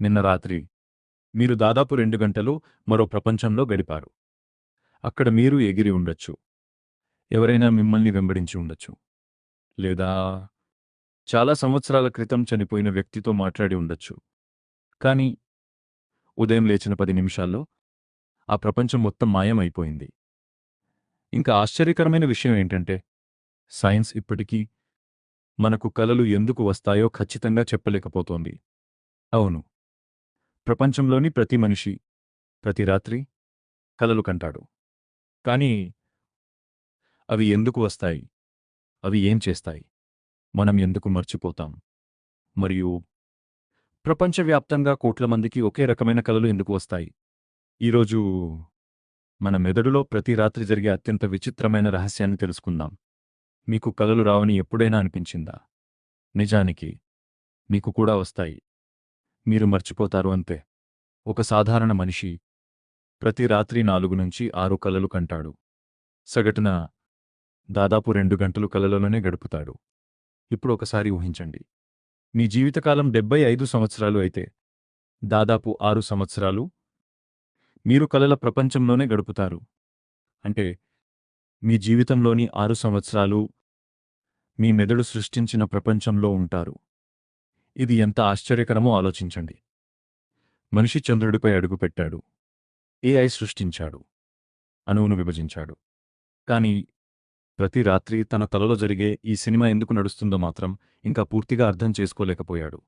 నిన్న రాత్రి మీరు దాదాపు 2 గంటలు మరో ప్రపంచంలో గడిపారు. అక్కడ మీరు ఎగిరి ఉండొచ్చు. ఎవరైనా మిమ్మల్ని వెంబడించి ఉండొచ్చు. లేదా చాలా సంవత్సరాల క్రితం చనిపోయిన వ్యక్తితో మాట్లాడి ఉండొచ్చు. కానీ ఉదయం లేచిన 10 నిమిషాల్లో ఆ ప్రపంచం మొత్తం మాయమైపోయింది. ఇంకా ఆశ్చర్యకరమైన విషయం ఏంటంటే సైన్స్ ఇప్పటికీ మనకు కలలు ఎందుకు వస్తాయో ఖచ్చితంగా చెప్పలేకపోతోంది. అవును, ప్రపంచంలోని ప్రతి మనిషి ప్రతి రాత్రి కలలు కంటాడు. కానీ అవి ఎందుకు వస్తాయి? అవి ఏం చేస్తాయి? మనం ఎందుకు మర్చిపోతాం? మరియు ప్రపంచవ్యాప్తంగా కోట్ల మందికి ఒకే రకమైన కలలు ఎందుకు వస్తాయి? ఈరోజు మన మెదడులో ప్రతి రాత్రి జరిగే అత్యంత విచిత్రమైన రహస్యాన్ని తెలుసుకుందాం. మీకు కలలు రావని ఎప్పుడైనా అనిపించిందా? నిజానికి మీకు కూడా వస్తాయి. మీరు మర్చిపోతారు అంతే. ఒక సాధారణ మనిషి ప్రతి రాత్రి 4 నుంచి 6 కలలు కంటాడు. సగటున దాదాపు 2 గంటలు కలలోనే గడుపుతాడు. ఇప్పుడు ఒకసారి ఊహించండి. మీ జీవితకాలం 75 సంవత్సరాలు అయితే దాదాపు 6 సంవత్సరాలు మీరు కలల ప్రపంచంలోనే గడుపుతారు. అంటే మీ జీవితంలోని 6 సంవత్సరాలు మీ మెదడు సృష్టించిన ప్రపంచంలో ఉంటారు. ఇది ఎంత ఆశ్చర్యకరమో ఆలోచించండి. మనిషి చంద్రుడిపై అడుగుపెట్టాడు. ఏఐ సృష్టించాడు. అణువును విభజించాడు. కానీ ప్రతి రాత్రి తన తలలో జరిగే ఈ సినిమా ఎందుకు నడుస్తుందో మాత్రం ఇంకా పూర్తిగా అర్థం చేసుకోలేకపోయాడు.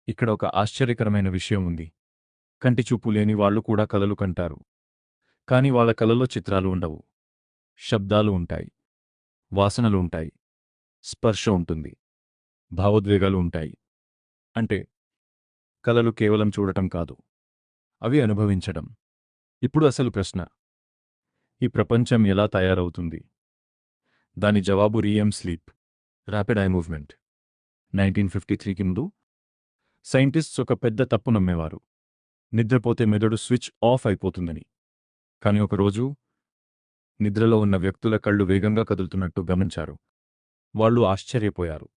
ఇక్కడ ఒక ఆశ్చర్యకరమైన విషయం ఉంది. కంటిచూపు లేని వాళ్లు కూడా కలలు కంటారు. కాని వాళ్ళ కలలో చిత్రాలు ఉండవు. శబ్దాలు ఉంటాయి. వాసనలు ఉంటాయి. స్పర్శ ఉంటుంది. భావోద్వేగాలు ఉంటాయి. అంటే కలలు కేవలం చూడటం కాదు, అవి అనుభవించడం. ఇప్పుడు అసలు ప్రశ్న, ఈ ప్రపంచం ఎలా తయారవుతుంది? దాని జవాబు REM sleep, rapid eye movement. 1953కి ముందు సైంటిస్ట్స్ ఒక పెద్ద తప్పు నమ్మేవారు. నిద్రపోతే మెదడు స్విచ్ ఆఫ్ అయిపోతుందని. కాని ఒకరోజు నిద్రలో ఉన్న వ్యక్తుల కళ్ళు వేగంగా కదులుతున్నట్టు గమనించారు. వాళ్ళు ఆశ్చర్యపోయారు.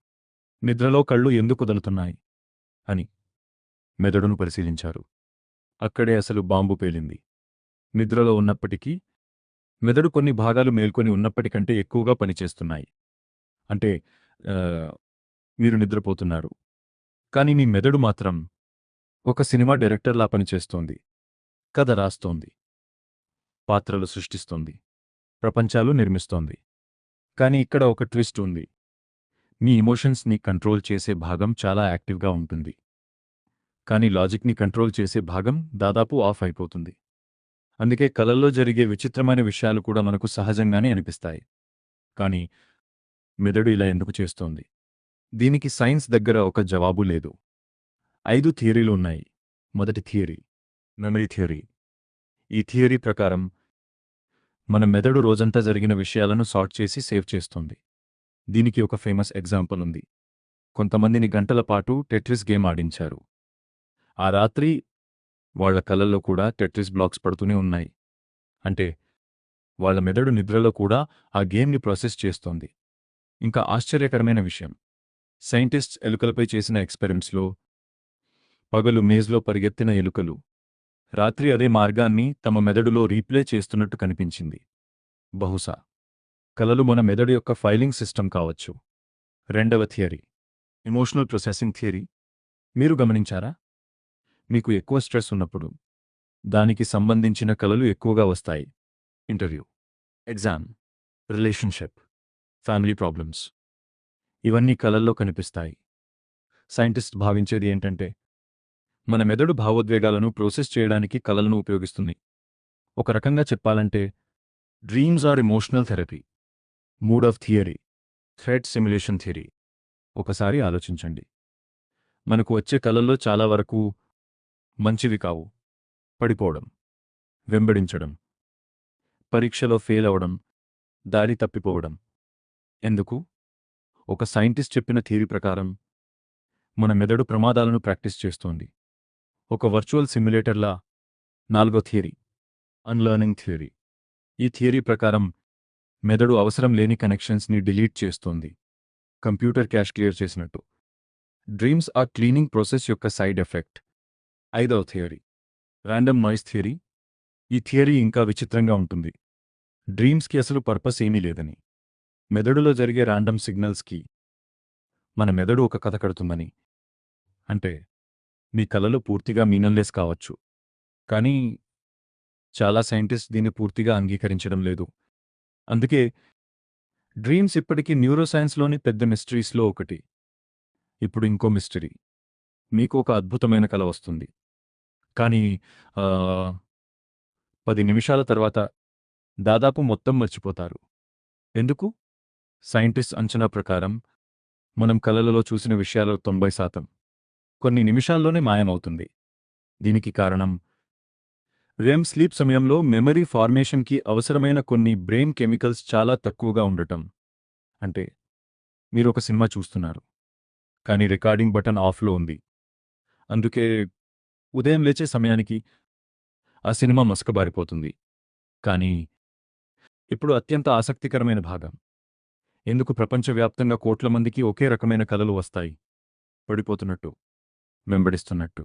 నిద్రలో కళ్ళు ఎందుకు కదులుతున్నాయి అని మెదడును పరిశీలించారు. అక్కడే అసలు బాంబు పేలింది. నిద్రలో ఉన్నప్పటికీ మెదడు కొన్ని భాగాలు మేల్కొని ఉన్నప్పటికంటే ఎక్కువగా పనిచేస్తున్నాయి. అంటే మీరు నిద్రపోతున్నారు, కానీ మీ మెదడు మాత్రం ఒక సినిమా డైరెక్టర్లా పనిచేస్తోంది. కథ రాస్తోంది, పాత్రలు సృష్టిస్తోంది, ప్రపంచాలు నిర్మిస్తోంది. కానీ ఇక్కడ ఒక ట్విస్ట్ ఉంది. మీ ఎమోషన్స్ని కంట్రోల్ చేసే భాగం చాలా యాక్టివ్గా ఉంటుంది. కానీ లాజిక్ని కంట్రోల్ చేసే భాగం దాదాపు ఆఫ్ అయిపోతుంది. అందుకే కలల్లో జరిగే విచిత్రమైన విషయాలు కూడా మనకు సహజంగానే అనిపిస్తాయి. కానీ మెదడు ఇలా ఎందుకు చేస్తోంది? దీనికి సైన్స్ దగ్గర ఒక జవాబు లేదు. 5 థియరీలు ఉన్నాయి. మొదటి థియరీ మెమరీ థియరీ. ఈ థియరీ ప్రకారం మన మెదడు రోజంతా జరిగిన విషయాలను సార్ట్ చేసి సేవ్ చేస్తుంది. దీనికి ఒక ఫేమస్ ఎగ్జాంపుల్ ఉంది. కొంతమందిని గంటల పాటు టెట్రిస్ గేమ్ ఆడించారు. ఆ రాత్రి వాళ్ల కలల్లో కూడా టెట్రిస్ బ్లాక్స్ పడుతూనే ఉన్నాయి. అంటే వాళ్ల మెదడు నిద్రలో కూడా ఆ గేమ్ని ప్రాసెస్ చేస్తోంది. ఇంకా ఆశ్చర్యకరమైన విషయం, సైంటిస్ట్స్ ఎలుకలపై చేసిన ఎక్స్పెరిమెంట్స్లో పగలు మేజ్లో పరిగెత్తిన ఎలుకలు రాత్రి అదే మార్గాన్ని తమ మెదడులో రీప్లే చేస్తున్నట్టు కనిపించింది. బహుశా కలలు మన మెదడు యొక్క ఫైలింగ్ సిస్టమ్ కావచ్చు. రెండవ థియరీ ఎమోషనల్ ప్రొసెసింగ్ థియరీ. మీరు గమనించారా? మీకు ఎక్కువ స్ట్రెస్ ఉన్నప్పుడు దానికి సంబంధించిన కలలు ఎక్కువగా వస్తాయి. Interview, exam, relationship, family problems, ఇవన్నీ కలల్లో కనిపిస్తాయి. సైంటిస్ట్ భావించేది ఏంటంటే మన మెదడు భావోద్వేగాలను ప్రాసెస్ చేయడానికి కలలను ఉపయోగిస్తుంది. ఒక రకంగా చెప్పాలంటే డ్రీమ్స్ ఆర్ ఎమోషనల్ థెరపీ. మూడవ థియరీ థ్రెట్ సిమ్యులేషన్ థియరీ. ఒకసారి ఆలోచించండి. మనకు వచ్చే కలల్లో చాలా వరకు మంచివి కావు. పడిపోవడం, వెంబడించడం, పరీక్షలో ఫెయిల్ అవడం, దారి తప్పిపోవడం. ఎందుకు? ఒక సైంటిస్ట్ చెప్పిన థియరీ ప్రకారం మన మెదడు ప్రమాదాలను ప్రాక్టీస్ చేస్తోంది, ఒక వర్చువల్ సిమ్యులేటర్లా. నాలుగో థియరీ అన్లర్నింగ్ థియరీ. ఈ థియరీ ప్రకారం మెదడు అవసరం లేని కనెక్షన్స్ని డిలీట్ చేస్తోంది, కంప్యూటర్ క్యాష్ క్లియర్ చేసినట్టు. డ్రీమ్స్ ఆ క్లీనింగ్ ప్రాసెస్ యొక్క సైడ్ ఎఫెక్ట్. ఐదవ థియరీ, ర్యాండమ్ నాయిస్ థియరీ. ఈ థియరీ ఇంకా విచిత్రంగా ఉంటుంది. డ్రీమ్స్కి అసలు పర్పస్ ఏమీ లేదని, మెదడులో జరిగే ర్యాండమ్ సిగ్నల్స్కి మన మెదడు ఒక కథ కడుతుందని. అంటే మీ కలలు పూర్తిగా మీనన్లెస్ కావచ్చు, కానీ చాలా సైంటిస్ట్ దీన్ని పూర్తిగా అంగీకరించడం లేదు. అందుకే డ్రీమ్స్ ఇప్పటికీ న్యూరోసైన్స్లోని పెద్ద మిస్టరీస్లో ఒకటి. ఇప్పుడు ఇంకో మిస్టరీ. మీకు ఒక అద్భుతమైన కల వస్తుంది, కానీ 10 నిమిషాల తర్వాత దాదాపు మొత్తం మర్చిపోతారు. ఎందుకు? సైంటిస్ట్ అంచనా ప్రకారం మనం కలలలో చూసిన విషయాల 90% కొన్ని నిమిషాల్లోనే మాయమవుతుంది. దీనికి కారణం రెమ్ స్లీప్ సమయంలో మెమరీ ఫార్మేషన్కి అవసరమైన కొన్ని బ్రెయిన్ కెమికల్స్ చాలా తక్కువగా ఉండటం. అంటే మీరొక సినిమా చూస్తున్నారు, కానీ రికార్డింగ్ బటన్ ఆఫ్లో ఉంది. అందుకే ఉదయం లేచే సమయానికి ఆ సినిమా మసకబారిపోతుంది. కానీ ఇప్పుడు అత్యంత ఆసక్తికరమైన భాగం. ఎందుకు ప్రపంచవ్యాప్తంగా కోట్ల మందికి ఒకే రకమైన కలలు వస్తాయి? పడిపోతున్నట్టు, వెంబడిస్తున్నట్టు,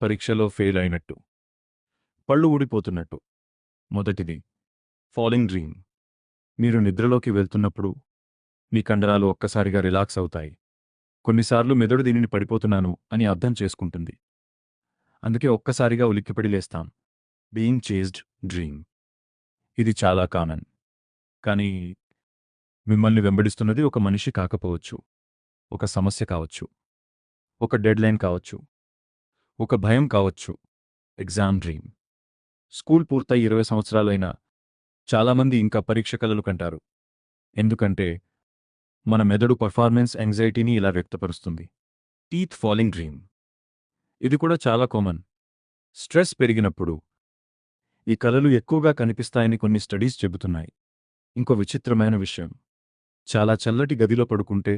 పరీక్షలో ఫెయిల్ అయినట్టు, పళ్ళు ఊడిపోతున్నట్టు. మొదటిది ఫాలింగ్ డ్రీమ్. మీరు నిద్రలోకి వెళ్తున్నప్పుడు మీ కండరాలు ఒక్కసారిగా రిలాక్స్ అవుతాయి. కొన్నిసార్లు మెదడు దీనిని పడిపోతున్నాను అని అర్థం చేసుకుంటుంది. అందుకే ఒక్కసారిగా ఉలిక్కిపడి లేస్తాం. Being chased dream. ఇది చాలా కామన్. కానీ మిమ్మల్ని వెంబడిస్తున్నది ఒక మనిషి కాకపోవచ్చు, ఒక సమస్య కావచ్చు, ఒక డెడ్లైన్ కావచ్చు, ఒక భయం కావచ్చు. Exam dream. స్కూల్ పూర్తయి 20 సంవత్సరాలైనా చాలామంది ఇంకా పరీక్ష కలలు కంటారు. ఎందుకంటే మన మెదడు పర్ఫార్మెన్స్ యాంగ్జైటీని ఇలా వ్యక్తపరుస్తుంది. Teeth falling dream. ఇది కూడా చాలా కామన్. స్ట్రెస్ పెరిగినప్పుడు ఈ కలలు ఎక్కువగా కనిపిస్తాయని కొన్ని స్టడీస్ చెబుతున్నాయి. ఇంకో విచిత్రమైన విషయం, చాలా చల్లటి గదిలో పడుకుంటే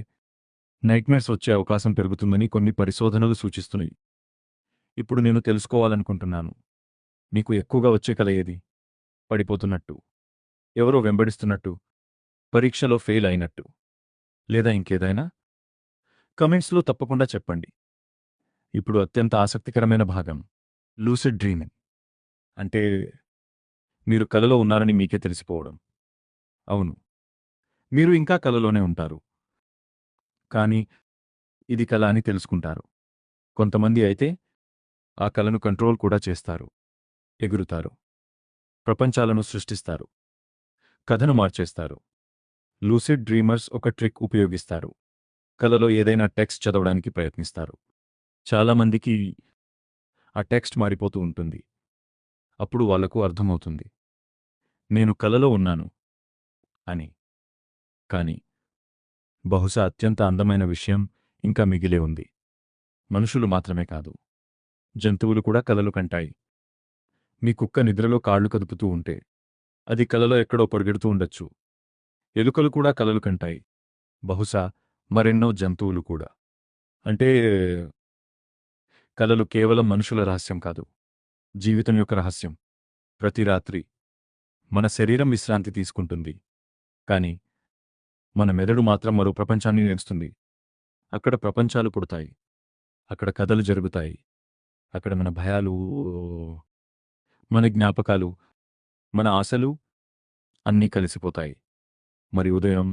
నైట్మేర్స్ వచ్చే అవకాశం పెరుగుతుందని కొన్ని పరిశోధనలు సూచిస్తున్నాయి. ఇప్పుడు నేను తెలుసుకోవాలనుకుంటున్నాను, మీకు ఎక్కువగా వచ్చే కల ఏది? పడిపోతున్నట్టు, ఎవరో వెంబడిస్తున్నట్టు, పరీక్షలో ఫెయిల్ అయినట్టు, లేదా ఇంకేదైనా? కమెంట్స్లో తప్పకుండా చెప్పండి. ఇప్పుడు అత్యంత ఆసక్తికరమైన భాగం, లూసిడ్ డ్రీమింగ్. అంటే మీరు కలలో ఉన్నారని మీకే తెలిసిపోవడం. అవును, మీరు ఇంకా కలలోనే ఉంటారు, కానీ ఇది కల అని తెలుసుకుంటారు. కొంతమంది అయితే ఆ కలను కంట్రోల్ కూడా చేస్తారు. ఎగురుతారు, ప్రపంచాలను సృష్టిస్తారు, కథను మార్చేస్తారు. లూసిడ్ డ్రీమర్స్ ఒక ట్రిక్ ఉపయోగిస్తారు. కలలో ఏదైనా టెక్స్ట్ చదవడానికి ప్రయత్నిస్తారు. చాలామందికి ఆ టెక్స్ట్ మారిపోతూ ఉంటుంది. అప్పుడు వాళ్లకు అర్థమవుతుంది, నేను కలలో ఉన్నాను అని. కానీ బహుశా అత్యంత అందమైన విషయం ఇంకా మిగిలే ఉంది. మనుషులు మాత్రమే కాదు, జంతువులు కూడా కలలు కంటాయి. మీ కుక్క నిద్రలో కాళ్ళు కదుపుతూ ఉంటే అది కలలో ఎక్కడో పరిగెడుతూ ఉండొచ్చు. ఎలుకలు కూడా కలలు కంటాయి, బహుశా మరెన్నో జంతువులు కూడా. అంటే కలలు కేవలం మనుషుల రహస్యం కాదు, జీవితం యొక్క రహస్యం. ప్రతి రాత్రి మన శరీరం విశ్రాంతి తీసుకుంటుంది, కానీ మన మెదడు మాత్రం మరో ప్రపంచాన్ని నేర్చుతుంది. అక్కడ ప్రపంచాలు పుడతాయి, అక్కడ కథలు జరుగుతాయి, అక్కడ మన భయాలు, మన జ్ఞాపకాలు, మన ఆశలు అన్నీ కలిసిపోతాయి. మరి ఉదయం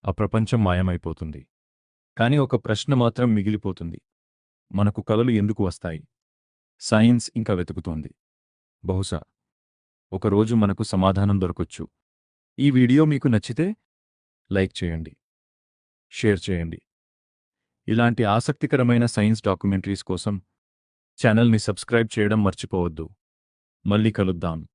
ఆ ప్రపంచం మాయమైపోతుంది. కానీ ఒక ప్రశ్న మాత్రం మిగిలిపోతుంది, మనకు కలలు ఎందుకు వస్తాయి? సైన్స్ ఇంకా వెతుకుతోంది. బహుశా ఒకరోజు మనకు సమాధానం దొరకొచ్చు. ఈ వీడియో మీకు నచ్చితే లైక్ చేయండి, షేర్ చేయండి. ఇలాంటి ఆసక్తికరమైన సైన్స్ డాక్యుమెంటరీస్ కోసం ఛానల్ని సబ్స్క్రైబ్ చేయడం మర్చిపోవద్దు. మళ్ళీ కలుద్దాం.